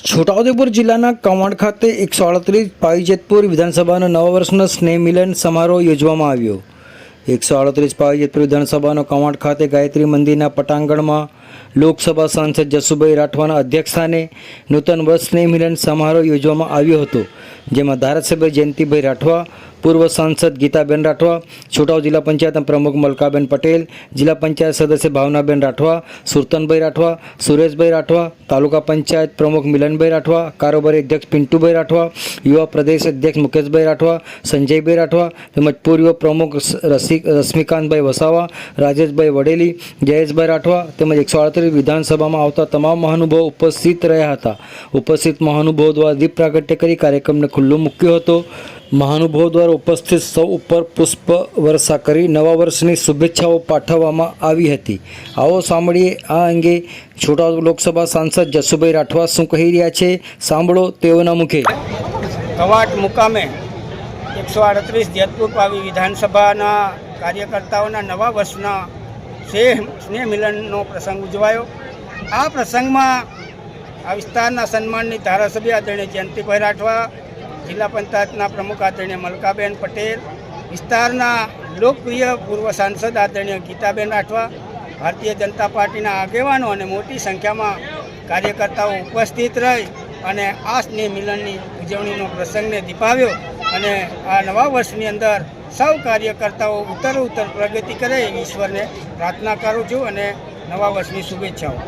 છોટાઉદેપુર જિલ્લાના કવાંટ ખાતે 138 પાવીજેતપુર વિધાનસભાનો નવા વર્ષનો સ્નેહ મિલન સમારોહ યોજવામાં આવ્યો। 138 પાવીજેતપુર વિધાનસભાનો કવાંટ ખાતે ગાયત્રી મંદિરના પટાંગણમાં લોકસભા સાંસદ જસુભાઈ રાઠવાના અધ્યક્ષસ્થાને નૂતન વર્ષ સ્નેહ મિલન સમારોહ યોજવામાં આવ્યો હતો, જેમાં ધારાસભ્ય જયંતિભાઈ રાઠવા, પૂર્વ સાંસદ ગીતાબેન રાઠવા, છોટાઉ જિલ્લા પંચાયતના પ્રમુખ મલકાબેન પટેલ, જિલ્લા પંચાયત સદસ્ય ભાવનાબેન રાઠવા, સુરતનભાઈ રાઠવા, સુરેશભાઈ રાઠવા, તાલુકા પંચાયત પ્રમુખ મિલનભાઈ રાઠવા, કારોબારી અધ્યક્ષ પિન્ટુભાઈ રાઠવા, યુવા પ્રદેશ અધ્યક્ષ મુકેશભાઈ રાઠવા, સંજયભાઈ રાઠવા તેમજ પૂર્વ પ્રમુખ રશ્મિકાંતભાઈ વસાવા, રાજેશભાઈ વડેલી, જયેશભાઈ રાઠવા તેમજ 138 વિધાનસભામાં આવતા તમામ મહાનુભાવો ઉપસ્થિત રહ્યા હતા। ઉપસ્થિત મહાનુભાવો દ્વારા દીપ પ્રાગટ્ય કરી કાર્યક્રમને ખુલ્લો મૂક્યો હતો। મહાનુભાવો દ્વારા ઉપસ્થિત સૌ ઉપર પુષ્પ વર્ષા કરી નવા વર્ષની શુભેચ્છાઓ પાઠવવામાં આવી હતી। આવો સાંભળીએ આ અંગે છોટાઉદેપુર લોકસભા સાંસદ જસુભાઈ રાઠવા શું કહી રહ્યા છે, સાંભળો તેઓના મુખે। કવાંટ મુકામે 138 જેતપુર પાવી વિધાનસભાના કાર્યકર્તાઓના નવા વર્ષના સ્નેહ મિલનનો પ્રસંગ ઉજવાયો। આ પ્રસંગમાં આ વિસ્તારના સન્માનની ધારાસભ્ય આદરણીય જયંતિભાઈ રાઠવા, જિલ્લા પંચાયતના પ્રમુખ આદરણીય મલકાબેન પટેલ, વિસ્તારના લોકપ્રિય પૂર્વ સાંસદ આદરણીય ગીતાબેન રાઠવા, ભારતીય જનતા પાર્ટીના આગેવાનો અને મોટી સંખ્યામાં કાર્યકર્તાઓ ઉપસ્થિત રહી અને આ સ્નેહ મિલનની ઉજવણીનો પ્રસંગને દીપાવ્યો અને આ નવા વર્ષની અંદર સૌ કાર્યકર્તાઓ ઉત્તરોત્તર પ્રગતિ કરે એવી ઈશ્વરને પ્રાર્થના કરું છું અને નવા વર્ષની શુભેચ્છાઓ।